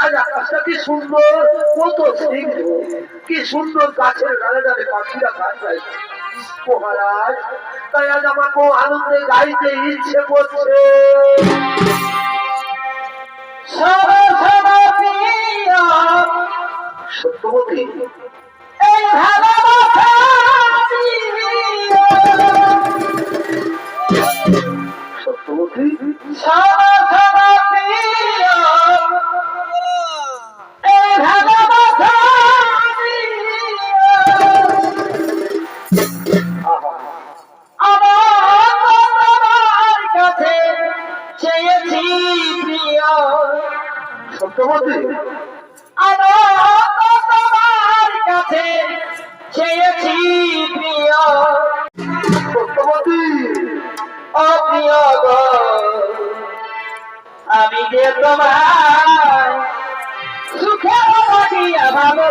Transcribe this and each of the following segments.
আজ আকাশটা কি সুন্দর, কত স্নিগ্ধ, কি সুন্দর গাছের ডালে ডালে পাখিরা গান গাইছে মহারাজ। তাই আজ আমাকে আনন্দে গাইতে ইচ্ছে করছে। সত্যবতী এই ভালোবাসা সত্যবতী সত্যবতী তোমার কাছে চেয়েছি প্রিয় সত্যবতী ও প্রিয় গো, আমি যে তোমার সুখে লাগিয়া ভালো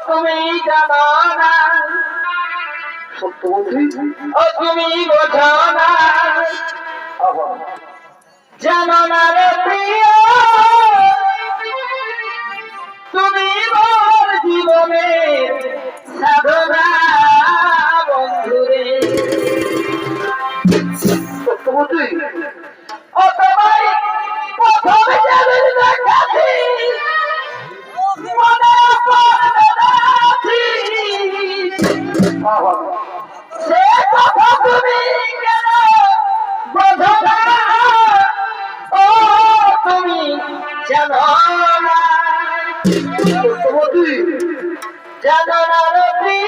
তুমি জানো না, সত্যবতী ও তুমি বোঝো না, জানো না রে প্রিয়, তুমি মোর জীবনে সাধনা বন্ধুরে। সত্যবতী ও তোমায় প্রথমে যেদিন দেখাছি মনে পড়বে না সে কথা তুমি কেন বোঝো না, ও তুমি জানো না, সত্যবতী জানো না রে প্রিয়,